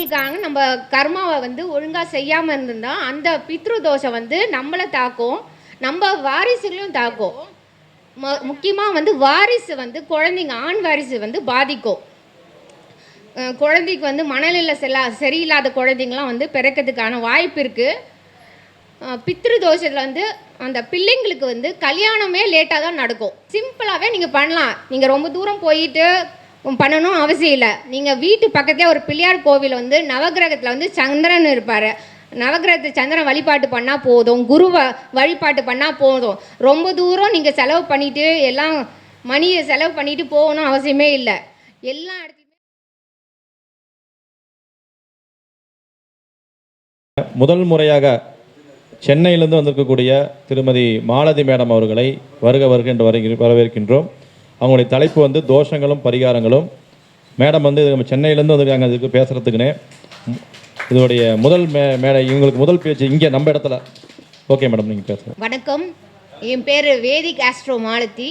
அவங்களுக்காக நம்ம கர்மாவை வந்து ஒழுங்காக செய்யாமல் இருந்திருந்தால் அந்த பித்ரு தோஷம் வந்து நம்மளை தாக்கும், நம்ம வாரிசுகளையும் தாக்கும். முக்கியமாக வந்து வாரிசு வந்து குழந்தைங்க ஆண் வாரிசு வந்து பாதிக்கும். குழந்தைக்கு வந்து மனநிலை சரியில்லாத குழந்தைங்களாம் வந்து பிறக்கிறதுக்கான வாய்ப்பு இருக்குது. பித்ரு தோஷத்தில் வந்து அந்த பிள்ளைங்களுக்கு வந்து கல்யாணமே லேட்டாக தான் நடக்கும். சிம்பிளாகவே நீங்கள் பண்ணலாம். நீங்கள் ரொம்ப தூரம் போயிட்டு பண்ணணும் அவசியம் இல்லை. நீங்கள் வீட்டு பக்கத்துலேயே ஒரு பிள்ளையார் கோவில் வந்து நவகிரகத்தில் வந்து சந்திரன் இருப்பார். நவகிரகத்தை சந்திரன் வழிபாட்டு பண்ணால் போதும், குருவை வழிபாட்டு பண்ணால் போதும். ரொம்ப தூரம் நீங்கள் செலவு பண்ணிவிட்டு எல்லாம் மணியை செலவு பண்ணிவிட்டு போகணும் அவசியமே இல்லை. எல்லா இடத்துலையுமே முதல் முறையாக சென்னையிலிருந்து வந்திருக்கக்கூடிய திருமதி மாலதி மேடம் அவர்களை வருக என்று வரவேற்கின்றோம். அவங்களுடைய தலைப்பு வந்து தோஷங்களும் பரிகாரங்களும். மேடம் வந்து நம்ம சென்னையிலேருந்து வந்திருக்காங்க இதுக்கு பேசுகிறதுக்குன்னே. இதோடைய முதல் மேடை, இவங்களுக்கு முதல் பேச்சு இங்கே நம்ம இடத்துல. ஓகே மேடம், நீங்கள் பேசுகிறேன். வணக்கம், என் பேர் வேதிக் ஆஸ்ட்ரோ மாலதி.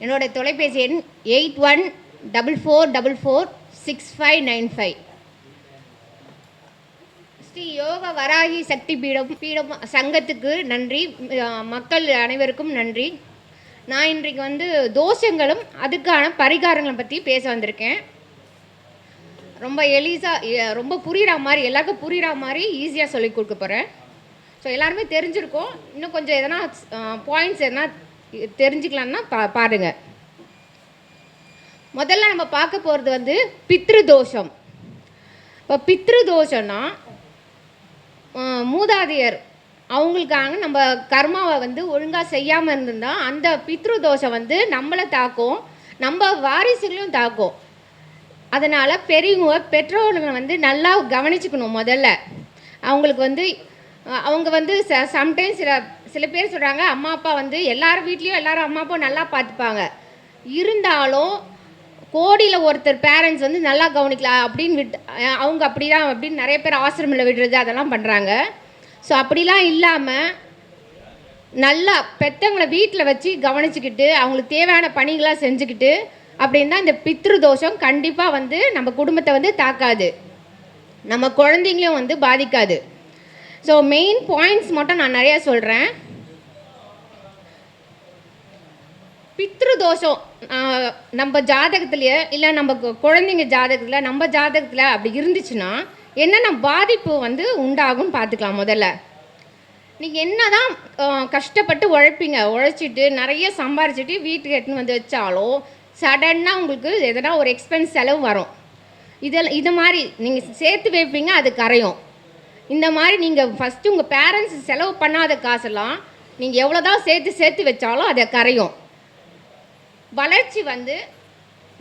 என்னோட தொலைபேசி எண் 8144446595. ஸ்ரீ யோக வராகி சக்தி பீடம் சங்கத்துக்கு நன்றி, மக்கள் அனைவருக்கும் நன்றி. நான் இன்றைக்கு வந்து தோஷங்களும் அதுக்கான பரிகாரங்களை பற்றி பேச வந்திருக்கேன். ரொம்ப ரொம்ப புரிகிற மாதிரி, எல்லாருக்கும் புரிகிற மாதிரி ஈஸியாக சொல்லி கொடுக்க போகிறேன். ஸோ எல்லாருமே தெரிஞ்சிருக்கோம். இன்னும் கொஞ்சம் எதனா பாயிண்ட்ஸ் எதனா தெரிஞ்சுக்கலான்னா பாருங்கள். முதல்ல நம்ம பார்க்க போகிறது வந்து பித்ரு தோஷம். இப்போ பித்ரு தோஷம்னா மூதாதையர் அவங்களுக்காக நம்ம கர்மாவை வந்து ஒழுங்காக செய்யாமல் இருந்திருந்தால் அந்த பித்ரு தோஷம் வந்து நம்மளை தாக்கும், நம்ம வாரிசுகளையும் தாக்கும். அதனால் பெற்றோர்களை வந்து நல்லா கவனிச்சுக்கணும். முதல்ல அவங்களுக்கு வந்து அவங்க வந்து சம்டைம்ஸ் சில பேர் சொல்கிறாங்க, அம்மா அப்பா வந்து எல்லார் வீட்லேயும் எல்லாரும் அம்மா அப்பா நல்லா பார்த்துப்பாங்க, இருந்தாலும் கோடியில் ஒருத்தர் பேரண்ட்ஸ் வந்து நல்லா கவனிக்கலாம் அப்படின்னு அவங்க அப்படி தான் அப்படின்னு நிறைய பேர் ஆசிரமில் விடுறது அதெல்லாம் பண்ணுறாங்க. ஸோ அப்படிலாம் இல்லாமல் நல்லா பெற்றவங்களை வீட்டில் வச்சு கவனிச்சுக்கிட்டு அவங்களுக்கு தேவையான பணிகளாக செஞ்சுக்கிட்டு அப்படின்னா இந்த பித்ரு தோஷம் கண்டிப்பாக வந்து நம்ம குடும்பத்தை வந்து தாக்காது, நம்ம குழந்தைங்களையும் வந்து பாதிக்காது. ஸோ மெயின் பாயிண்ட்ஸ் மட்டும் நான் நிறையா சொல்கிறேன். பித்ரு தோஷம் நம்ம ஜாதகத்துலேயே இல்லை நம்ம குழந்தைங்க ஜாதகத்தில் நம்ம ஜாதகத்தில் அப்படி இருந்துச்சுன்னா என்னென்ன பாதிப்பு வந்து உண்டாகும்னு பார்த்துக்கலாம். முதல்ல நீங்கள் என்ன தான் கஷ்டப்பட்டு உழைச்சிட்டு நிறைய சம்பாரிச்சிட்டு வீட்டுக்கு எடுத்துன்னு வந்து வச்சாலும் சடனாக உங்களுக்கு எதனா ஒரு எக்ஸ்பென்ஸ் செலவு வரும். இது மாதிரி நீங்கள் சேர்த்து வைப்பீங்க, அது கரையும். இந்த மாதிரி நீங்கள் ஃபஸ்ட்டு உங்கள் பேரண்ட்ஸ் செலவு பண்ணாத காசெல்லாம் நீங்கள் எவ்வளோ தான் சேர்த்து வச்சாலும் அதை கரையும்.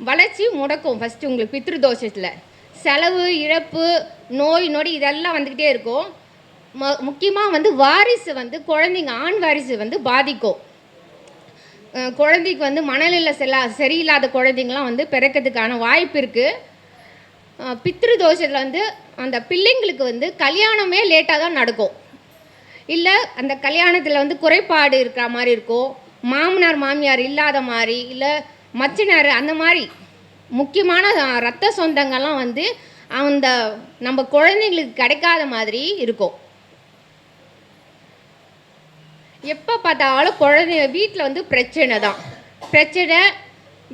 வளர்ச்சி முடக்கும். ஃபஸ்ட்டு உங்களுக்கு பித்ரு தோஷத்தில் செலவு, இழப்பு, நோய் நொடி இதெல்லாம் வந்துக்கிட்டே இருக்கும். முக்கியமாக வந்து வாரிசு வந்து குழந்தைங்க ஆண் வாரிசு வந்து பாதிக்கும். குழந்தைக்கு வந்து மனநிலை சரியில்லாத குழந்தைங்களாம் வந்து பிறக்கிறதுக்கான வாய்ப்பு இருக்குது. பித்ரு தோஷத்தில் வந்து அந்த பிள்ளைங்களுக்கு வந்து கல்யாணமே லேட்டாக தான் நடக்கும். இல்லை அந்த கல்யாணத்தில் வந்து குறைபாடு இருக்கிற மாதிரி இருக்கும், மாமனார் மாமியார் இல்லாத மாதிரி, இல்லை மச்சினார் அந்த மாதிரி முக்கியமான ரத்த சொந்தங்கள்லாம் வந்து அந்த நம்ம குழந்தைங்களுக்கு கிடைக்காத மாதிரி இருக்கும். எப்போ பார்த்தாலும் குழந்தைங்க வீட்டில் வந்து பிரச்சனை,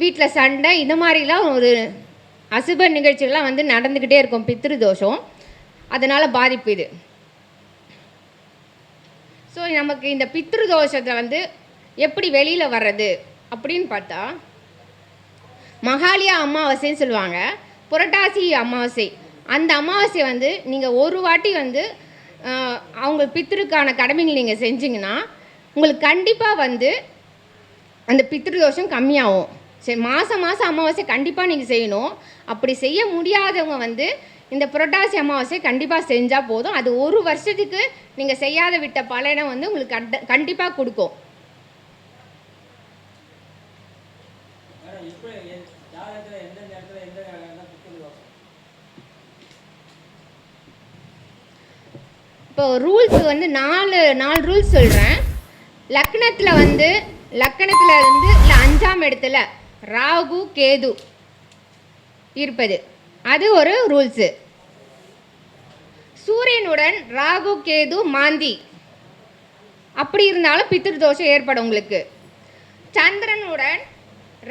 வீட்டில் சண்டை, இந்த மாதிரிலாம் ஒரு அசுப நிகழ்ச்சிகள்லாம் வந்து நடந்துக்கிட்டே இருக்கும். பித்ரு தோஷம் அதனால் பாதிப்பு இது. ஸோ நமக்கு இந்த பித்ரு தோஷத்தை வந்து எப்படி வெளியில் வர்றது அப்படின்னு பார்த்தா, மகாலயா அமாவாசைன்னு சொல்லுவாங்க, புரட்டாசி அமாவாசை. அந்த அமாவாசை வந்து நீங்கள் ஒரு வாட்டி வந்து அவங்க பித்ருக்கான கடமைகள் நீங்கள் செஞ்சிங்கன்னா உங்களுக்கு கண்டிப்பாக வந்து அந்த பித்ரு தோஷம் கம்மியாகும். சரி, மாதம் அமாவாசை கண்டிப்பாக நீங்கள் செய்யணும். அப்படி செய்ய முடியாதவங்க வந்து இந்த புரட்டாசி அமாவாசை கண்டிப்பாக செஞ்சால் போதும். அது ஒரு வருஷத்துக்கு நீங்கள் செய்யாத விட்ட பலனை வந்து உங்களுக்கு கண்டிப்பாக கொடுக்கும். இப்போ ரூல்ஸ் வந்து நாலு ரூல்ஸ் சொல்கிறேன். லக்னத்தில் இருந்து இல்லை 5ஆம் இடத்துல ராகு கேது இருப்பது, அது ஒரு ரூல்ஸு. சூரியனுடன் ராகு கேது மாந்தி அப்படி இருந்தாலும் பித்ரு தோஷம் ஏற்படும் உங்களுக்கு. சந்திரனுடன்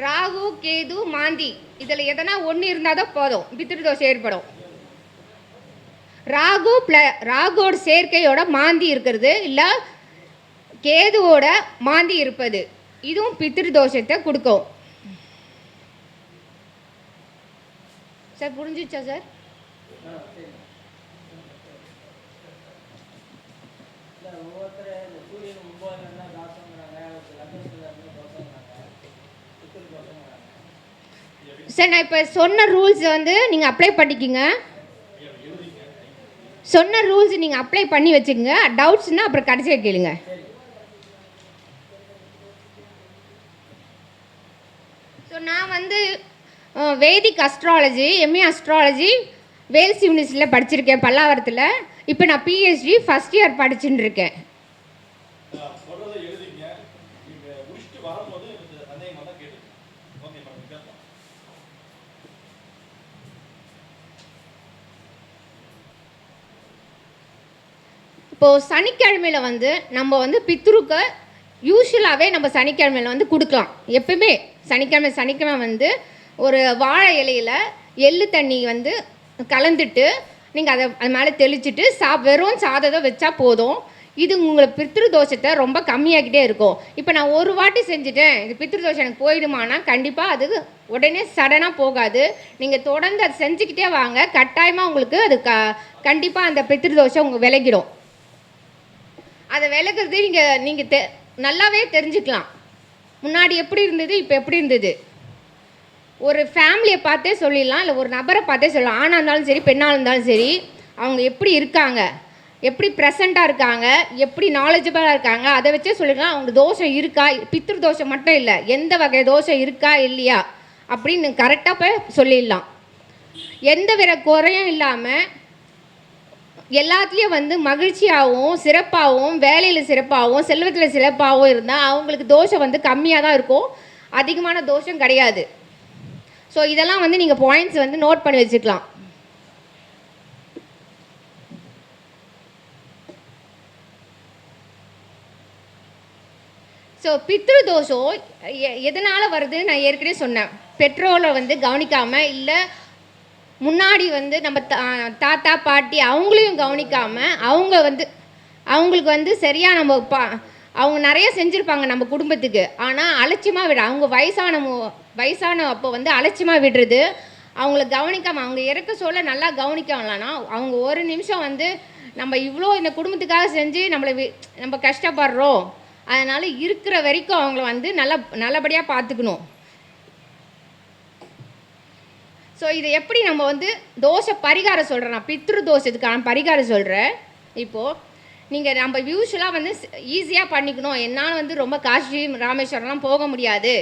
ராகு கேது மாந்தி இதில் எதனா ஒன்று இருந்தால் தான் போதும் பித்ரு தோஷம் ஏற்படும். ராகுவோட சேர்க்கையோட மாந்தி இருக்கிறது இல்லை கேதுவோட மாந்தி இருப்பது இதுவும் பித்ரு தோஷத்தை கொடுக்கும். சார் புரிஞ்சிச்சா சார்? சார் நான் இப்போ சொன்ன ரூல்ஸ் வந்து நீங்கள் அப்ளை பண்ணிக்கிங்க. சொன்ன ரூல்ஸ் நீங்கள் அப்ளை பண்ணி வச்சுக்கோங்க. டவுட்ஸ்னால் அப்புறம் கடைசியாக கேளுங்க. ஸோ நான் வந்து வேதிக் அஸ்ட்ராலஜி எம்ஏ அஸ்ட்ராலஜி வேல்ஸ் யூனிவர்சிட்டியில் படிச்சிருக்கேன் பல்லாவரத்தில். இப்போ நான் பிஹெச்டி ஃபஸ்ட் இயர் படிச்சுட்டு இருக்கேன். இப்போது சனிக்கிழமையில் வந்து நம்ம வந்து பித்ருக்கு யூஸ்வலாகவே நம்ம சனிக்கிழமையில் வந்து கொடுக்கலாம். எப்பவுமே சனிக்கிழமை வந்து ஒரு வாழை இலையில் எள்ளு தண்ணி வந்து கலந்துட்டு நீங்கள் அது மேலே தெளிச்சுட்டு வெறும் சாதத்தை வச்சா போதும். இது உங்களை பித்ரு தோஷத்தை ரொம்ப கம்மியாகிட்டே இருக்கும். இப்போ நான் ஒரு வாட்டி செஞ்சுட்டேன் இது பித்ரு தோஷம் எனக்கு போயிடுமானா கண்டிப்பாக அது உடனே சடனாக போகாது. நீங்கள் தொடர்ந்து அதை செஞ்சுக்கிட்டே வாங்க. கட்டாயமாக உங்களுக்கு அது கண்டிப்பாக அந்த பித்ரு தோஷம் உங்களுக்கு விலகிடும். அதை விலகிறது நீங்கள் நல்லாவே தெரிஞ்சுக்கலாம். முன்னாடி எப்படி இருந்தது இப்போ எப்படி இருந்தது ஒரு ஃபேமிலியை பார்த்தே சொல்லிடலாம், இல்லை ஒரு நபரை பார்த்தே சொல்லலாம். ஆணாக இருந்தாலும் சரி பெண்ணாக இருந்தாலும் சரி அவங்க எப்படி இருக்காங்க, எப்படி ப்ரெசண்ட்டாக இருக்காங்க, எப்படி நாலேஜபிளாக இருக்காங்க அதை வச்சே சொல்லிடலாம் அவங்க தோஷம் இருக்கா. பித்ரு தோஷம் மட்டும் இல்லை, எந்த வகை தோஷம் இருக்கா இல்லையா அப்படின்னு கரெக்டாக போய் சொல்லிடலாம். எந்த வித குறையும் இல்லாமல் எல்லாத்துலேயும் வந்து மகிழ்ச்சியாகவும் சிறப்பாகவும் வேலையில் சிறப்பாகவும் செல்வத்தில் சிறப்பாகவும் இருந்தால் அவங்களுக்கு தோஷம் வந்து கம்மியாக தான் இருக்கும், அதிகமான தோஷம் கிடையாது. ஸோ இதெல்லாம் வந்து நீங்கள் பாயிண்ட்ஸ் வந்து நோட் பண்ணி வச்சுக்கலாம். ஸோ பித்ரு தோஷம் எதனால் வருதுன்னு நான் ஏற்கனவே சொன்னேன். பெற்றோரை வந்து கவனிக்காமல், இல்லை முன்னாடி வந்து நம்ம தாத்தா பாட்டி அவங்களையும் கவனிக்காமல் அவங்களுக்கு வந்து சரியாக நம்ம அவங்க நிறைய செஞ்சுருப்பாங்க நம்ம குடும்பத்துக்கு. ஆனால் அலட்சியமாக விட அவங்க வயசான அப்போ வந்து அலட்சியமாக விடுறது, அவங்கள கவனிக்காமல் அவங்க இறக்க சொல்ல நல்லா கவனிக்கலாம்னா அவங்க ஒரு நிமிஷம் வந்து நம்ம இவ்வளோ இந்த குடும்பத்துக்காக செஞ்சு நம்ம கஷ்டப்படுறோம், அதனால் இருக்கிற வரைக்கும் அவங்கள வந்து நல்லபடியாக பார்த்துக்கணும். ஸோ இதை எப்படி நம்ம வந்து தோஷ பரிகாரம் சொல்கிறேன், நான் பித்ரு தோஷத்துக்கான பரிகாரம் சொல்கிறேன். இப்போது நீங்கள் நம்ம யூஸ்வலாக வந்து ஈஸியாக பண்ணிக்கணும். என்னால் வந்து ரொம்ப காசி ராமேஸ்வரம்லாம் போக முடியாது,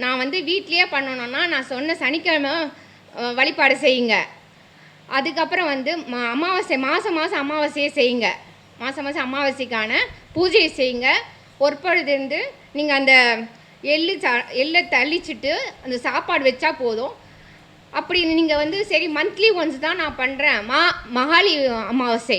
நான் வந்து வீட்லேயே பண்ணணுன்னா நான் சொன்ன சனிக்கிழமை வழிபாடு செய்யுங்க. அதுக்கப்புறம் வந்து அமாவாசை மாதம் அமாவாசையை செய்யுங்க. மாதம் அமாவாசைக்கான பூஜையை செய்யுங்க. ஒருபொழுது நீங்கள் அந்த எள்ளை தள்ளிச்சிட்டு அந்த சாப்பாடு வச்சா போதும். அப்படி நீங்கள் வந்து சரி மந்த்லி ஒன்ஸ் தான் நான் பண்ணுறேன், மகாளி அமாவாசை,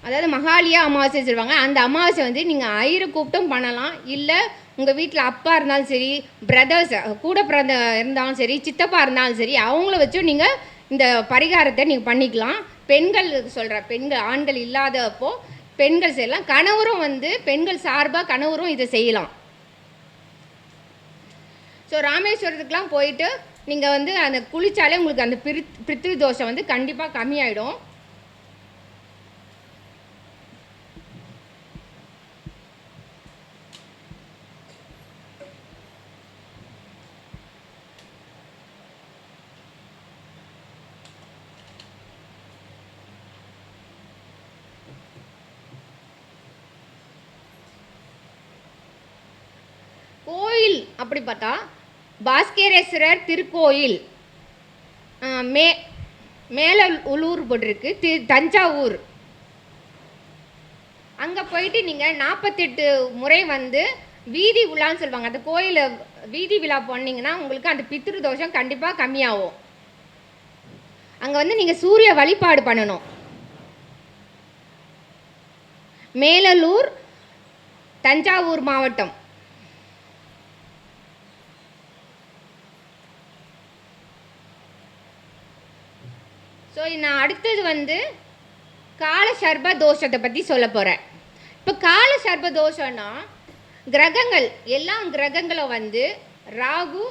அதாவது மகாலியா அமாவாசை சொல்லுவாங்க. அந்த அமாவாசை வந்து நீங்கள் ஐயரை கூப்பிட்டும் பண்ணலாம், இல்லை உங்கள் வீட்டில் அப்பா இருந்தாலும் சரி, பிரதர்ஸ் கூட பிறந்த இருந்தாலும் சரி, சித்தப்பா இருந்தாலும் சரி, அவங்கள வச்சும் நீங்கள் இந்த பரிகாரத்தை நீங்கள் பண்ணிக்கலாம். பெண்கள் சொல்கிறேன், ஆண்கள் இல்லாதப்போ பெண்கள் செய்யலாம். கணவரும் வந்து பெண்கள் சார்பாக கணவரும் இதை செய்யலாம். ஸோ ராமேஸ்வரத்துக்குலாம் போயிட்டு நீங்கள் வந்து அந்த குளித்தாலே உங்களுக்கு அந்த பித்ரு தோஷம் வந்து கண்டிப்பாக கம்மியாயிடும். கோயில் அப்படி பார்த்தா பாஸ்கரேஸ்வரர் திருக்கோயில் மேலே உள்ளூர் போட்டிருக்கு, தஞ்சாவூர். அங்கே போயிட்டு நீங்கள் 48 முறை வந்து வீதி விழான்னு சொல்லுவாங்க, அந்த கோயிலை வீதி விழா போனீங்கன்னா உங்களுக்கு அந்த பித்ரு தோஷம் கண்டிப்பாக கம்மியாகும். அங்கே வந்து நீங்கள் சூரிய வழிபாடு பண்ணணும். மேலலூர், தஞ்சாவூர் மாவட்டம். ஸோ நான் அடுத்தது வந்து கால சர்ப தோஷத்தை பற்றி சொல்ல போகிறேன். இப்போ கால சர்ப தோஷம்னா கிரகங்கள், எல்லா கிரகங்களும் வந்து ராகு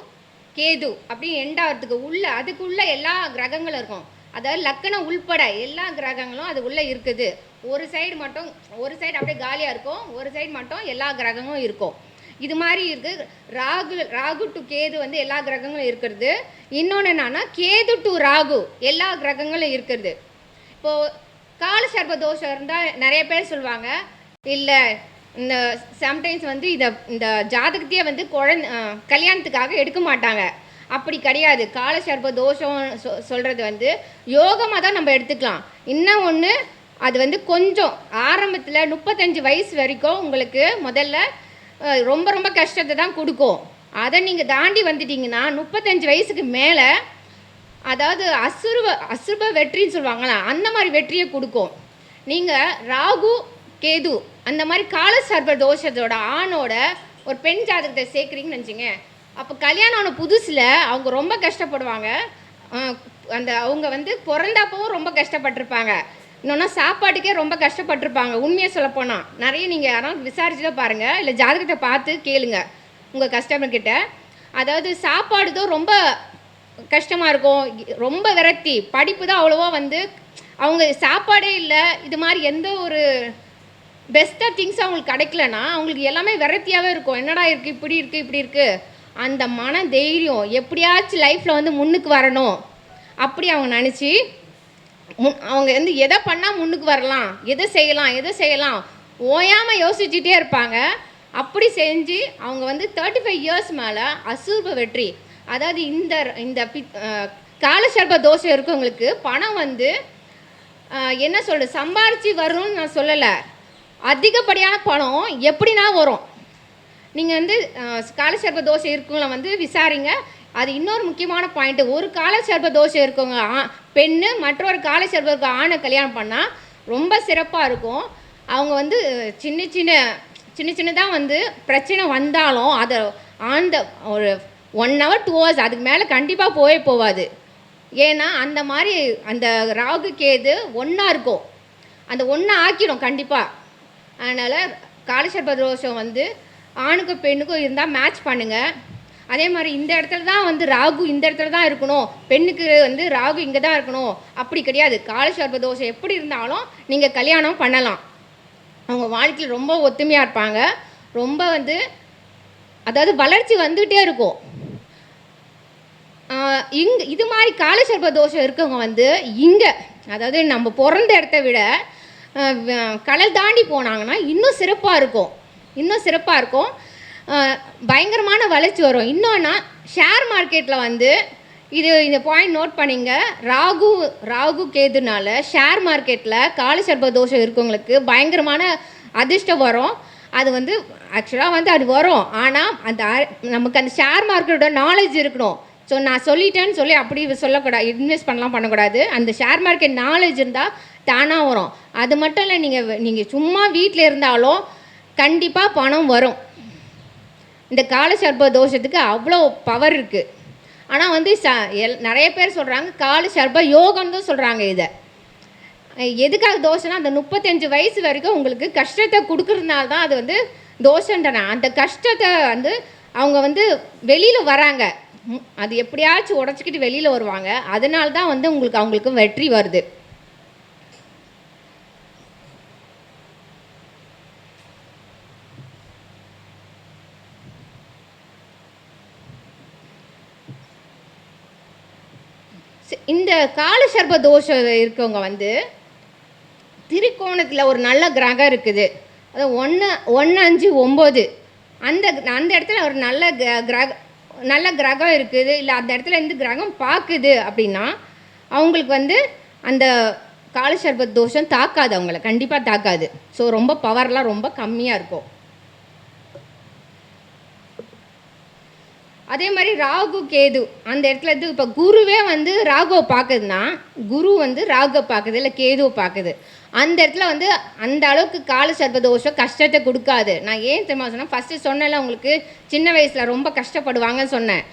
கேது அப்படி எண்டாவதுக்கு உள்ள, அதுக்குள்ள எல்லா கிரகங்களும் இருக்கும். அதாவது லக்கணம் உள்பட எல்லா கிரகங்களும் அது உள்ளே இருக்குது. ஒரு சைடு அப்படியே காலியாக இருக்கும், ஒரு சைடு மட்டும் எல்லா கிரகங்களும் இருக்கும். இது மாதிரி இருக்குது. ராகு டு கேது வந்து எல்லா கிரகங்களும் இருக்கிறது. இன்னொன்று என்னன்னா கேது டு ராகு எல்லா கிரகங்களும் இருக்கிறது. இப்போது கால சர்ப தோஷம் இருந்தால் நிறைய பேர் சொல்லுவாங்க, இல்லை இந்த சம்டைம்ஸ் வந்து இந்த ஜாதகத்தையே வந்து கல்யாணத்துக்காக எடுக்க மாட்டாங்க. அப்படி கிடையாது. கால சர்ப தோஷம் சொல்கிறது வந்து யோகமாக தான் நம்ம எடுத்துக்கலாம். இன்னும் ஒன்று, அது வந்து கொஞ்சம் ஆரம்பத்தில் 35 வயசு வரைக்கும் உங்களுக்கு முதல்ல ரொம்ப ரொம்ப கஷ்டத்தை தான் கொடுக்கும். அதை நீங்கள் தாண்டி வந்துட்டீங்கன்னா 35 வயசுக்கு மேலே, அதாவது அசுப வெற்றின்னு சொல்லுவாங்களா, அந்த மாதிரி வெற்றியை கொடுக்கும். நீங்கள் ராகு கேது அந்த மாதிரி கால சர்ப தோஷத்தோட ஆணோட ஒரு பெண் ஜாதகத்தை சேர்க்குறீங்கன்னு நினச்சிங்க, அப்போ கல்யாணம் ஆன புதுசில் அவங்க ரொம்ப கஷ்டப்படுவாங்க. அவங்க வந்து பிறந்தப்பவும் ரொம்ப கஷ்டப்பட்டிருப்பாங்க. இன்னொன்னா சாப்பாட்டுக்கே ரொம்ப கஷ்டப்பட்டிருப்பாங்க. உண்மையை சொல்லப்போனால் நிறைய நீங்கள் யாரும் விசாரிச்சு தான் பாருங்கள், இல்லை ஜாதகத்தை பார்த்து கேளுங்க உங்கள் கஸ்டமர்கிட்ட. அதாவது சாப்பாடு தான் ரொம்ப கஷ்டமாக இருக்கும், ரொம்ப விரக்தி. படிப்பு தான் அவ்வளோவா வந்து அவங்க சாப்பாடே இல்லை, இது மாதிரி எந்த ஒரு பெஸ்ட்டாக திங்ஸ் அவங்களுக்கு கிடைக்கலன்னா அவங்களுக்கு எல்லாமே விரக்தியாகவே இருக்கும். என்னடா இருக்குது, இப்படி இருக்குது. அந்த மன தைரியம், எப்படியாச்சும் லைஃப்பில் வந்து முன்னுக்கு வரணும் அப்படி அவங்க நினச்சி அவங்க வந்து எதை பண்ணால் முன்னுக்கு வரலாம், எதை செய்யலாம் ஓயாமல் யோசிச்சுட்டே இருப்பாங்க. அப்படி செஞ்சு அவங்க வந்து 35 இயர்ஸ் மேலே அசுப வெற்றி. அதாவது இந்த காலசர்ப தோஷம் இருக்கவங்களுக்கு பணம் வந்து என்ன சொல்கிறது, சம்பாரித்து வரும்னு நான் சொல்லலை, அதிகப்படியான பணம் எப்படின்னா வரும். நீங்கள் வந்து காலசர்ப தோஷம் இருக்கவங்கள வந்து விசாரிங்க. அது இன்னொரு முக்கியமான பாயிண்ட்டு. ஒரு காலசர்ப தோஷம் இருக்கவங்க பெண்ணு மற்றொரு காலசர்ப ஆணை கல்யாணம் பண்ணால் ரொம்ப சிறப்பாக இருக்கும். அவங்க வந்து சின்னதாக வந்து பிரச்சனை வந்தாலும் அதை ஒரு 1 hour 2 hours அதுக்கு மேலே கண்டிப்பாக போகாது. ஏன்னா அந்த மாதிரி அந்த ராகு கேது ஒன்றா இருக்கும், அந்த ஒன்றா ஆக்கிடும் கண்டிப்பாக. அதனால் காலசர்ப தோஷம் வந்து ஆணுக்கும் பெண்ணுக்கும் இருந்தால் மேட்ச் பண்ணுங்கள். அதே மாதிரி இந்த இடத்துல தான் வந்து ராகு இந்த இடத்துல தான் இருக்கணும், பெண்ணுக்கு வந்து ராகு இங்கே தான் இருக்கணும் அப்படி கிடையாது. காலசர்ப தோஷம் எப்படி இருந்தாலும் நீங்கள் கல்யாணம் பண்ணலாம். அவங்க வாழ்க்கையில் ரொம்ப ஒத்துமையாக இருப்பாங்க. ரொம்ப வந்து அதாவது வளர்ச்சி வந்துகிட்டே இருக்கும். இது மாதிரி காலசர்ப தோஷம் இருக்கவங்க வந்து இங்கே, அதாவது நம்ம பிறந்த இடத்த விட கடல் தாண்டி போனாங்கன்னா இன்னும் சிறப்பாக இருக்கும். பயங்கரமான வளர்ச்சி வரும். இன்னொன்னா ஷேர் மார்க்கெட்டில் வந்து இந்த பாயிண்ட் நோட் பண்ணிங்க. ராகு கேதுனால ஷேர் மார்க்கெட்டில் காலசர்ப தோஷம் இருக்கவங்களுக்கு பயங்கரமான அதிர்ஷ்டம் வரும். அது வந்து ஆக்சுவலாக வந்து அது வரும், ஆனால் நமக்கு அந்த ஷேர் மார்க்கெட்டோட நாலேஜ் இருக்கணும். ஸோ நான் சொல்லிட்டேன்னு சொல்லி அப்படி சொல்லக்கூடாது, இன்வெஸ்ட் பண்ணக்கூடாது. அந்த ஷேர் மார்க்கெட் நாலேஜ் இருந்தால் தானாக வரும். அது மட்டும் இல்லை, நீங்கள் சும்மா வீட்டில் இருந்தாலும் கண்டிப்பாக பணம் வரும். இந்த காலசர்ப தோஷத்துக்கு அவ்வளோ பவர் இருக்குது. ஆனால் வந்து நிறைய பேர் சொல்கிறாங்க காலசர்ப யோகம்னு தான் சொல்கிறாங்க. இதை எதுக்காக தோஷம்னா, அந்த 35 வயசு வரைக்கும் உங்களுக்கு கஷ்டத்தை கொடுக்குறதுனால தான் அது வந்து தோஷன்றன. அந்த கஷ்டத்தை வந்து அவங்க வந்து வெளியில் வராங்க, அது எப்படியாச்சும் உடச்சிக்கிட்டு வெளியில் வருவாங்க. அதனால தான் வந்து அவங்களுக்கு வெற்றி வருது. இந்த காலசர்ப தோஷம் இருக்கவங்க வந்து திரிகோணத்தில் ஒரு நல்ல கிரகம் இருக்குது, அது 1, 5, 9 அந்த இடத்துல ஒரு நல்ல கிரகம் இருக்குது, இல்லை அந்த இடத்துல இந்த கிரகம் பார்க்குது அப்படின்னா அவங்களுக்கு வந்து அந்த காலசர்ப தோஷம் தாக்காது, அவங்கள கண்டிப்பாக தாக்காது. ஸோ ரொம்ப பவர்லாம் ரொம்ப கம்மியாக இருக்கும். அதே மாதிரி ராகு கேது அந்த இடத்துல இருந்து இப்போ குருவே வந்து ராகுவை பார்க்குதுன்னா குரு வந்து ராகுவை பார்க்குது இல்லை கேதுவை பார்க்குது. அந்த இடத்துல வந்து அந்த அளவுக்கு கால சர்ப்ப தோஷம் கஷ்டத்தை கொடுக்காது. நான் ஏன் தெரியுமா சொன்னேன், ஃபஸ்ட்டு சொன்னேன்ல உங்களுக்கு சின்ன வயசில் ரொம்ப கஷ்டப்படுவாங்கன்னு சொன்னேன்.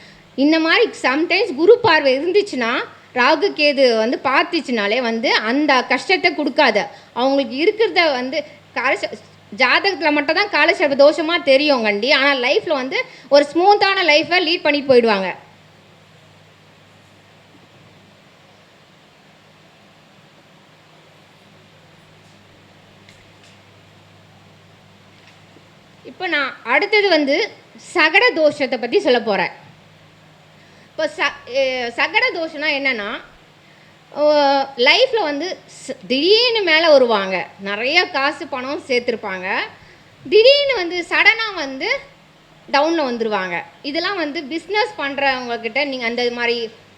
இந்த மாதிரி சம்டைம்ஸ் குரு பார்வை இருந்துச்சுன்னா ராகு கேது வந்து பார்த்துச்சுனாலே வந்து அந்த கஷ்டத்தை கொடுக்காது. அவங்களுக்கு இருக்கிறத வந்து ஜாதகத்தில் மட்டும் தான் காலசர்ப்ப தோஷமாக தெரியும் கண்டி. ஆனால் லைஃப்பில் வந்து ஒரு ஸ்மூத்தான லைஃப்பை லீட் பண்ணிட்டு போயிடுவாங்க. இப்போ நான் அடுத்தது வந்து சகட தோஷத்தை பற்றி சொல்ல போகிறேன். இப்போ சகட தோஷம்னா என்னென்னா, லைஃப்பில் வந்து திடீர்னு மேலே வருவாங்க, நிறைய காசு பணம் சேர்த்துருப்பாங்க, திடீர்னு வந்து சடனாக வந்து டவுனில் வந்துடுவாங்க. இதெல்லாம் வந்து பிஸ்னஸ் பண்ணுறவங்கக்கிட்ட நீங்கள் அந்த மாதிரி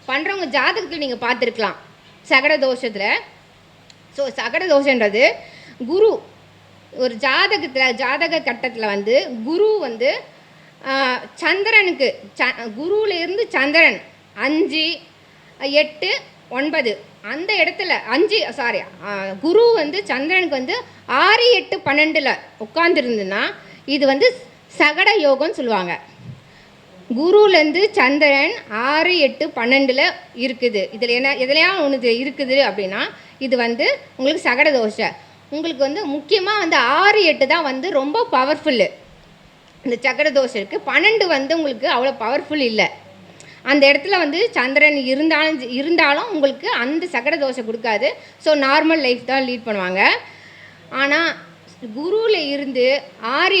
பண்ணுறவங்க ஜாதகத்தில் நீங்கள் பார்த்துருக்கலாம் சகட தோஷத்தில். ஸோ சகட தோஷன்றது குரு ஒரு ஜாதக கட்டத்தில் வந்து குரு வந்து சந்திரனுக்கு குருவிலேருந்து சந்திரன் 5, 8, 9 அந்த இடத்துல குரு வந்து சந்திரனுக்கு வந்து 6, 8, 12 உட்காந்துருந்துன்னா இது வந்து சகட யோகம்னு சொல்லுவாங்க. குருலேருந்து சந்திரன் 6, 8, 12 இருக்குது. இதில் எதுலையா ஒன்று இருக்குது அப்படின்னா இது வந்து உங்களுக்கு சகட தோஷம். உங்களுக்கு வந்து முக்கியமாக வந்து 6, 8 தான் வந்து ரொம்ப பவர்ஃபுல்லு. இந்த சக்கர தோஷம் இருக்குது. 12 வந்து உங்களுக்கு அவ்வளோ பவர்ஃபுல் இல்லை. அந்த இடத்துல வந்து சந்திரன் இருந்தாலும் உங்களுக்கு அந்த சக்கர தோஷம் கொடுக்காது. ஸோ நார்மல் லைஃப் தான் லீட் பண்ணுவாங்க. ஆனால் குருவில் இருந்து 6,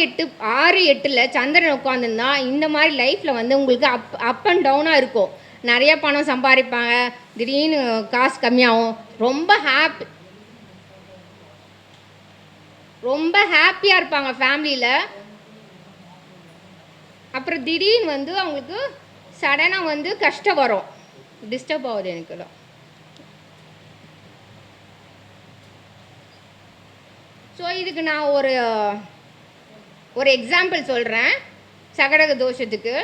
8 சந்திரன் உட்காந்துருந்தா இந்த மாதிரி லைஃப்பில் வந்து உங்களுக்கு அப் அண்ட் டவுனாக இருக்கும். நிறைய பணம் சம்பாதிப்பாங்க, திடீர்னு காசு கம்மியாகும், ரொம்ப ஹாப்பியாக இருப்பாங்க ஃபேமிலியில். அப்புறம் திடீர்னு வந்து அவங்களுக்கு சடனாக வந்து கஷ்டம் வரும். டிஸ்டர்ப் ஆகுது எனக்குலாம். ஸோ இதுக்கு நான் ஒரு எக்ஸாம்பிள் சொல்கிறேன். சகடக தோஷத்துக்கு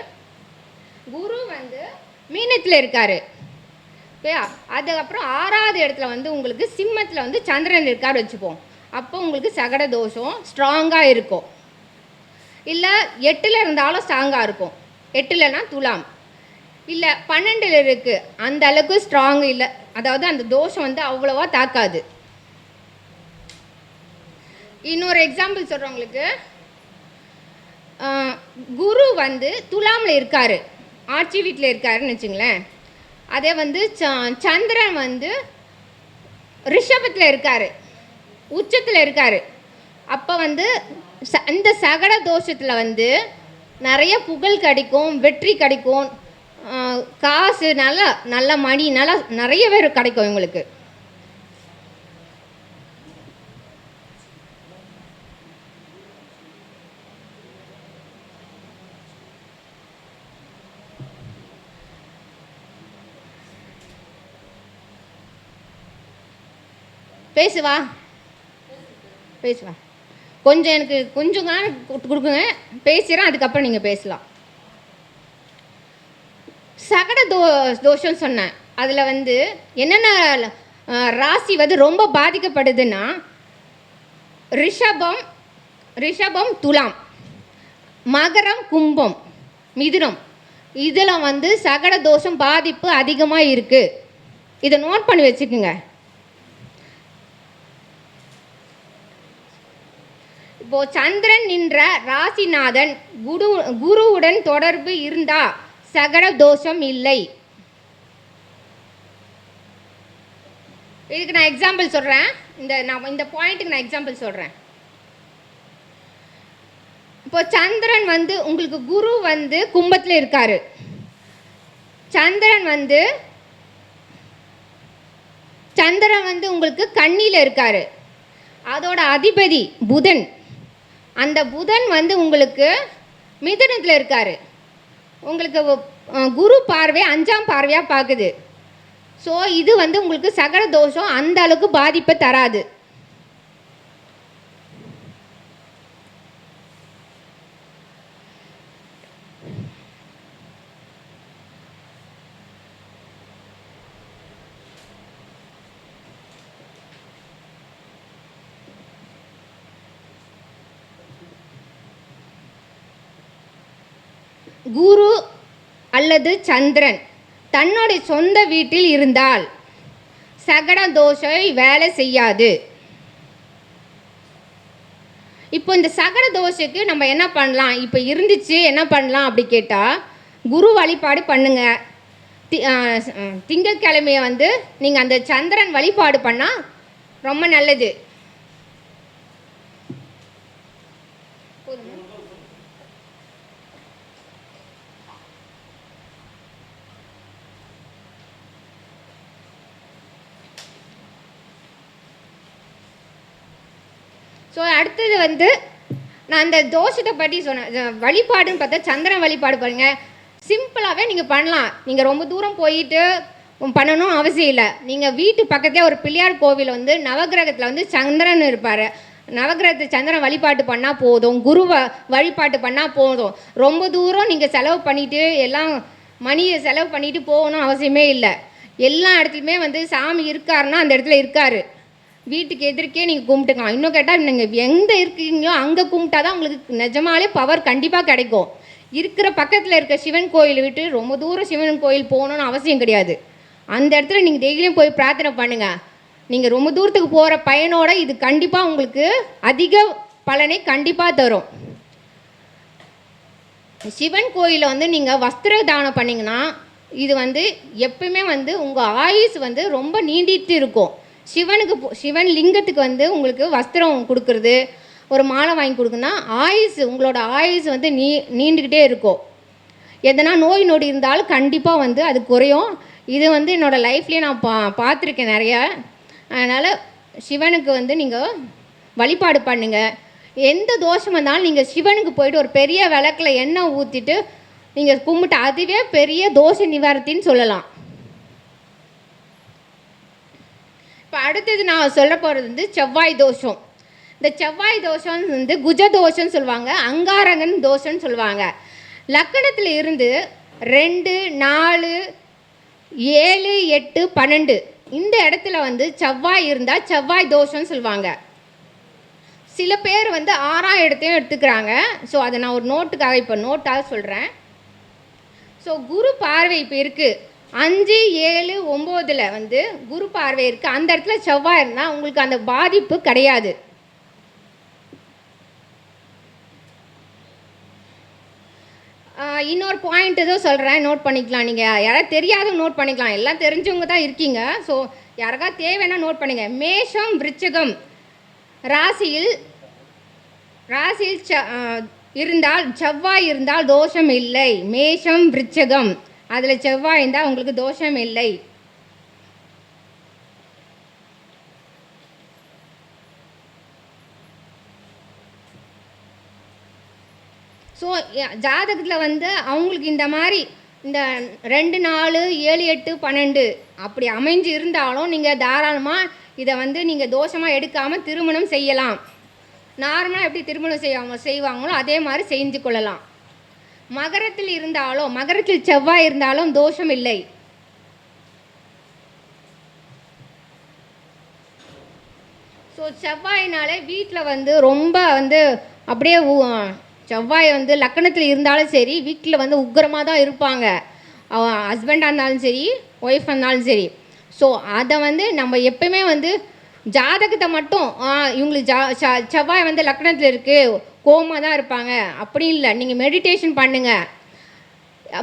குரு வந்து மீனத்தில் இருக்கார். அதுக்கப்புறம் 6வது இடத்துல வந்து உங்களுக்கு சிம்மத்தில் வந்து சந்திரன் இருக்கார் வச்சுப்போம். அப்போ உங்களுக்கு சகட தோஷம் ஸ்ட்ராங்காக இருக்கும். இல்லை 8ல் இருந்தாலும் ஸ்ட்ராங்காக இருக்கும். 8லனா துலாம், இல்லை 12ல் இருக்குது, அந்த அளவுக்கு ஸ்ட்ராங் இல்லை. அதாவது அந்த தோஷம் வந்து அவ்வளோவா தாக்காது. இன்னொரு எக்ஸாம்பிள் சொல்கிறவங்களுக்கு, குரு வந்து துலாமில் இருக்கார், ஆட்சி வீட்டில் இருக்காருன்னு வச்சுங்களேன். அதே வந்து சந்திரன் வந்து ரிஷபத்தில் இருக்கார், உச்சத்தில் இருக்கார். அப்போ வந்து இந்த சகட தோஷத்தில் வந்து நிறைய புகழ் கிடைக்கும், வெற்றி கிடைக்கும், காசு நல்ல மணி நிறைய பேர் கிடைக்கும் இவங்களுக்கு. பேசுவா கொஞ்சம் எனக்கு கொஞ்சம் நேரம் கொடுக்குங்க, பேசுகிறேன், அதுக்கப்புறம் நீங்கள் பேசலாம். சகட தோஷம் சொன்னேன். அதில் வந்து என்னென்ன ராசி வந்து ரொம்ப பாதிக்கப்படுதுன்னா ரிஷபம், துலாம், மகரம், கும்பம், மிதுனம், இதில் வந்து சகட தோஷம் பாதிப்பு அதிகமாக இருக்குது. இதை நோட் பண்ணி வச்சுக்குங்க. இப்போ சந்திரன் நின்ற ராசிநாதன் குருவுடன் தொடர்பு இருந்தா சகட தோஷம் இல்லை. இதுக்கு நான் எக்ஸாம்பிள் சொல்கிறேன். இந்த பாயிண்ட்டுக்கு நான் எக்ஸாம்பிள் சொல்கிறேன். இப்போ சந்திரன் வந்து உங்களுக்கு குரு வந்து கும்பத்தில் இருக்காரு, சந்திரன் வந்து உங்களுக்கு கன்னியில் இருக்காரு. அதோட அதிபதி புதன், அந்த புதன் வந்து உங்களுக்கு மிதுனத்தில் இருக்கார். உங்களுக்கு குரு பார்வை 5ஆம் பார்வையாக பார்க்குது. ஸோ இது வந்து உங்களுக்கு சகட தோஷம் அந்த அளவுக்கு பாதிப்பை தராது. குரு அல்லது சந்திரன் தன்னுடைய சொந்த வீட்டில் இருந்தால் சகட தோஷை வேலை செய்யாது. இப்போ இந்த சகட தோஷைக்கு நம்ம என்ன பண்ணலாம், இப்போ இருந்துச்சு என்ன பண்ணலாம் அப்படி கேட்டால், குரு வழிபாடு பண்ணுங்க. திங்கட்கிழமையை வந்து நீங்கள் அந்த சந்திரன் வழிபாடு பண்ணால் ரொம்ப நல்லது. ஸோ அடுத்தது வந்து நான் அந்த தோஷத்தை பற்றி சொன்னேன். வழிபாடுன்னு பார்த்தா சந்திரன் வழிபாடு பாருங்கள், சிம்பிளாகவே நீங்கள் பண்ணலாம். நீங்கள் ரொம்ப தூரம் போயிட்டு பண்ணணும் அவசியம் இல்லை. நீங்கள் வீட்டு பக்கத்துலேயே ஒரு பிள்ளையார் கோவில் வந்து நவகிரகத்தில் வந்து சந்திரன் இருப்பார். நவகிரகத்தை சந்திரன் வழிபாட்டு பண்ணால் போதும், குரு வழிபாட்டு பண்ணால் போதும். ரொம்ப தூரம் நீங்கள் செலவு பண்ணிவிட்டு எல்லாம் மணியை செலவு பண்ணிவிட்டு போகணும் அவசியமே இல்லை. எல்லா இடத்துலையுமே வந்து சாமி இருக்காருன்னா அந்த இடத்துல இருக்கார். வீட்டுக்கு எதிர்க்கே நீங்கள் கும்பிட்டுக்கலாம். இன்னும் கேட்டால் நீங்கள் எங்கே இருக்கீங்களோ அங்கே கும்பிட்டா தான் உங்களுக்கு நிஜமாலே பவர் கண்டிப்பாக கிடைக்கும். இருக்கிற பக்கத்தில் இருக்க சிவன் கோயில் விட்டு ரொம்ப தூரம் சிவன் கோயில் போகணுன்னு அவசியம் கிடையாது. அந்த இடத்துல நீங்கள் டெய்லியும் போய் பிரார்த்தனை பண்ணுங்கள். நீங்கள் ரொம்ப தூரத்துக்கு போகிற பயனோட இது கண்டிப்பாக உங்களுக்கு அதிக பலனை கண்டிப்பாக தரும். சிவன் கோயிலில் வந்து நீங்கள் வஸ்திர தானம் பண்ணிங்கன்னா இது வந்து எப்பவுமே வந்து உங்கள் ஆயுஸ் வந்து ரொம்ப நீண்டிட்டு இருக்கும். சிவன் லிங்கத்துக்கு வந்து உங்களுக்கு வஸ்திரம் கொடுக்குறது, ஒரு மாலை வாங்கி கொடுக்குன்னா உங்களோட ஆயுஸ் வந்து நீண்டுக்கிட்டே இருக்கும். எதனா நோய் நொடி இருந்தாலும் கண்டிப்பாக வந்து அது குறையும். இது வந்து என்னோடய லைஃப்லேயே நான் பார்த்துருக்கேன் நிறையா. அதனால் சிவனுக்கு வந்து நீங்கள் வழிபாடு பண்ணுங்கள். எந்த தோஷம் வந்தாலும் நீங்கள் சிவனுக்கு போயிட்டு ஒரு பெரிய விளக்கில் எண்ணெய் ஊற்றிட்டு நீங்கள் கும்பிட்டு அதுவே பெரிய தோஷ நிவாரத்தின்னு சொல்லலாம். இப்போ அடுத்தது நான் சொல்ல போகிறது வந்து செவ்வாய் தோஷம். இந்த செவ்வாய் தோஷம் வந்து குஜ தோஷம்னு சொல்லுவாங்க, அங்காரகன் தோஷம்னு சொல்லுவாங்க. லக்கணத்தில் இருந்து 2, 4, 7, 8, 12 இந்த இடத்துல வந்து செவ்வாய் இருந்தால் செவ்வாய் தோஷம்னு சொல்லுவாங்க. சில பேர் வந்து 6ஆம் இடத்தையும் எடுத்துக்கிறாங்க. ஸோ அதை நான் ஒரு நோட்டுக்காக இப்போ நோட்டாக சொல்கிறேன். ஸோ குரு பார்வை இப்போ இருக்குது 5, 7, 9 வந்து குரு பார்வை இருக்குது. அந்த இடத்துல செவ்வாய் இருந்தால் உங்களுக்கு அந்த பாதிப்பு கிடையாது. இன்னொரு பாயிண்ட் ஏதோ சொல்கிறேன், நோட் பண்ணிக்கலாம். நீங்கள் யாராவது தெரியாத நோட் பண்ணிக்கலாம், எல்லாம் தெரிஞ்சவங்க தான் இருக்கீங்க. ஸோ யாருக்கா தேவைன்னா நோட் பண்ணுங்க. மேஷம் விருச்சிகம் ராசியில் இருந்தால் செவ்வாய் இருந்தால் தோஷம் இல்லை. மேஷம் விருச்சிகம் அதில் செவ்வாய் இருந்தால் உங்களுக்கு தோஷம் இல்லை. ஸோ ஜாதகத்தில் வந்து அவங்களுக்கு இந்த மாதிரி இந்த 2, 4, 7, 8, 12 அப்படி அமைஞ்சு இருந்தாலும் நீங்கள் தாராளமாக இதை வந்து நீங்கள் தோஷமாக எடுக்காமல் திருமணம் செய்யலாம். நார்மலாக எப்படி திருமணம் செய்வாங்களோ அதே மாதிரி செஞ்சு கொள்ளலாம். மகரத்தில் செவ்வாய் இருந்தாலும் தோஷம் இல்லை. ஸோ செவ்வாயினாலே வீட்டில் வந்து ரொம்ப வந்து அப்படியே செவ்வாய் வந்து லக்கணத்தில் இருந்தாலும் சரி வீட்டில் வந்து உக்கிரமாக தான் இருப்பாங்க. ஹஸ்பண்டாக இருந்தாலும் சரி ஒய்ஃபாக இருந்தாலும் சரி. ஸோ அதை வந்து நம்ம எப்பயுமே வந்து ஜாதகத்தை மட்டும் இவங்களுக்கு செவ்வாய் வந்து லக்கணத்தில் இருக்குது கோமாக தான் இருப்பாங்க அப்படி இல்லை. நீங்கள் மெடிடேஷன் பண்ணுங்கள்.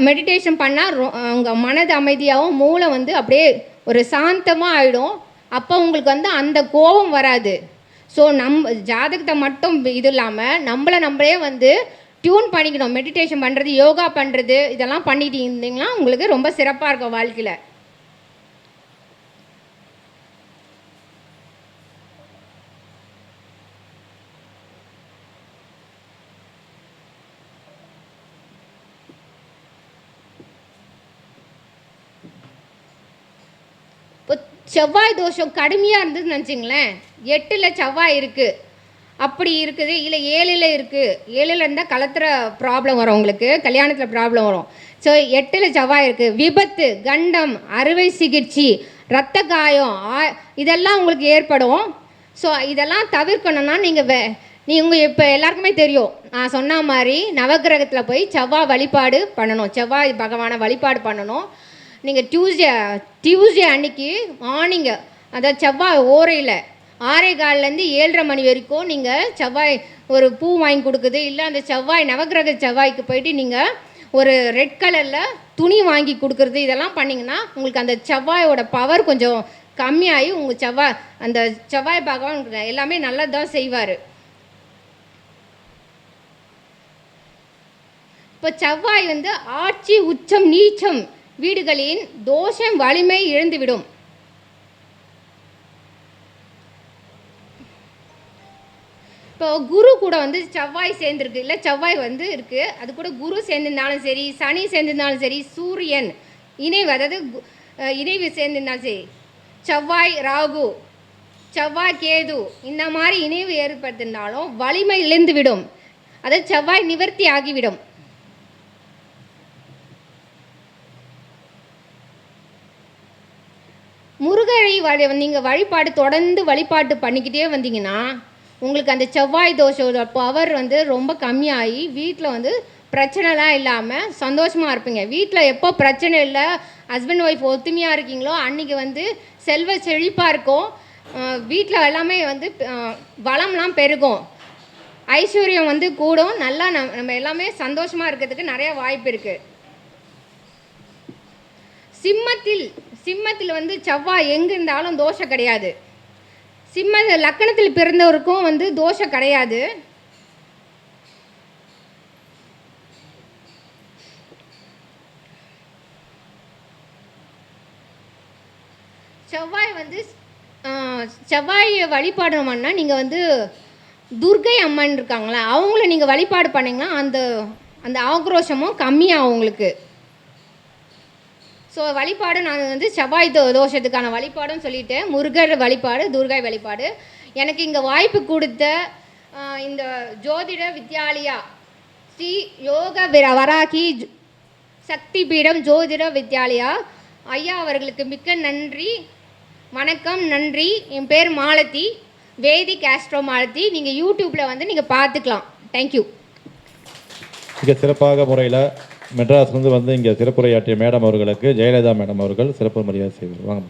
மெடிடேஷன் பண்ணால் உங்கள் மனது அமைதியாகவும் மூளை வந்து அப்படியே ஒரு சாந்தமாக ஆகிடும். அப்போ உங்களுக்கு வந்து அந்த கோபம் வராது. ஸோ ஜாதகத்தை மட்டும் இது இல்லாமல் நம்மளே வந்து டியூன் பண்ணிக்கணும். மெடிடேஷன் பண்ணுறது, யோகா பண்ணுறது இதெல்லாம் பண்ணிட்டு இருந்தீங்கன்னா உங்களுக்கு ரொம்ப சிறப்பாக இருக்கும் வாழ்க்கையில். இப்போ செவ்வாய் தோஷம் கடுமையாக இருந்ததுன்னு நினச்சிங்களேன், 8ல் செவ்வாய் இருக்குது அப்படி இருக்குது, இல்லை 7ல் இருக்குது. 7ல் இருந்தால் கலத்துற ப்ராப்ளம் வரும், உங்களுக்கு கல்யாணத்தில் ப்ராப்ளம் வரும். ஸோ 8ல் செவ்வாய் இருக்குது. விபத்து, கண்டம், அறுவை சிகிச்சை, இரத்த காயம் இதெல்லாம் உங்களுக்கு ஏற்படும். ஸோ இதெல்லாம் தவிர்க்கணும்னா நீங்கள் நீங்கள் இப்போ எல்லாருக்குமே தெரியும், நான் சொன்ன மாதிரி நவக்கிரகத்தில் போய் செவ்வாய் வழிபாடு பண்ணணும், செவ்வாய் பகவானை வழிபாடு பண்ணணும். நீங்கள் டியூஸ்டே அன்னைக்கு மார்னிங்கு, அதாவது செவ்வாய் ஓரையில் 6:15 7:30 மணி வரைக்கும் நீங்கள் செவ்வாய் ஒரு பூ வாங்கி கொடுக்குது, இல்லை அந்த செவ்வாய் நவக்கிரக செவ்வாய்க்கு போயிட்டு நீங்கள் ஒரு ரெட் கலரில் துணி வாங்கி கொடுக்குறது, இதெல்லாம் பண்ணிங்கன்னா உங்களுக்கு அந்த செவ்வாயோட பவர் கொஞ்சம் கம்மியாகி உங்கள் அந்த செவ்வாய் பகவான் எல்லாமே நல்லது தான் செய்வார். இப்போ செவ்வாய் வந்து ஆட்சி உச்சம் நீச்சம் வீடுகளின் தோஷம் வலிமை இழந்துவிடும். இப்போ குரு கூட வந்து செவ்வாய் சேர்ந்துருக்கு, இல்லை செவ்வாய் வந்து இருக்குது, அது கூட குரு சேர்ந்திருந்தாலும் சரி, சனி சேர்ந்திருந்தாலும் சரி, சூரியன் இணைவு, அதாவது இணைவு சேர்ந்திருந்தாலும் சரி, செவ்வாய் ராகு, செவ்வாய் கேது, இந்த மாதிரி இணைவு ஏற்படுத்தினாலும் வலிமை இழந்துவிடும், அதாவது செவ்வாய் நிவர்த்தி ஆகிவிடும். முருகரை நீங்கள் வழிபாடு தொடர்ந்து வழிபாட்டு பண்ணிக்கிட்டே வந்தீங்கன்னா உங்களுக்கு அந்த செவ்வாய் தோஷோட பவர் வந்து ரொம்ப கம்மியாகி வீட்டில் வந்து பிரச்சனைலாம் இல்லாமல் சந்தோஷமாக இருப்பீங்க. வீட்டில் எப்போ பிரச்சனை இல்லை, ஹஸ்பண்ட் ஒய்ஃப் ஒத்துமையாக இருக்கீங்களோ அன்றைக்கி வந்து செல்வ செழிப்பாக இருக்கும், வீட்டில் எல்லாமே வந்து வளம்லாம் பெருகும், ஐஸ்வர்யம் வந்து கூடும், நல்லா நம்ம எல்லாமே சந்தோஷமாக இருக்கிறதுக்கு நிறைய வாய்ப்பு இருக்குது. சிம்மத்தில் வந்து செவ்வாய் எங்கே இருந்தாலும் தோஷம் கிடையாது. சிம்ம லக்கணத்தில் பிறந்தவருக்கும் வந்து தோஷம் கிடையாது. செவ்வாய் வழிபாடுனா நீங்கள் வந்து துர்கை அம்மன் இருக்காங்களா, அவங்கள நீங்கள் வழிபாடு பண்ணிங்கன்னா அந்த ஆக்ரோஷமும் கம்மியாகும் உங்களுக்கு. ஸோ வழிபாடு நான் வந்து செவ்வாய் தோஷத்துக்கான வழிபாடுன்னு சொல்லிட்டேன். முருகர் வழிபாடு, துர்கை வழிபாடு. எனக்கு இங்கே வாய்ப்பு கொடுத்த இந்த ஜோதிட வித்யாலயா ஸ்ரீ யோக வராகி சக்தி பீடம் ஜோதிட வித்யாலயா ஐயா அவர்களுக்கு மிக்க நன்றி, வணக்கம், நன்றி. என் பேர் மாலதி, வேதிக் ஆஸ்ட்ரோ மாலதி. நீங்கள் யூடியூப்பில் வந்து நீங்கள் பார்த்துக்கலாம். தேங்க்யூ. மிக சிறப்பாக முறையில் மெட்ராஸ்லேருந்து வந்து இங்கே சிறப்புரையாற்றிய மேடம் அவர்களுக்கு ஜெயலலிதா மேடம் அவர்கள் சிறப்பு மரியாதை செய்வார். வாங்க.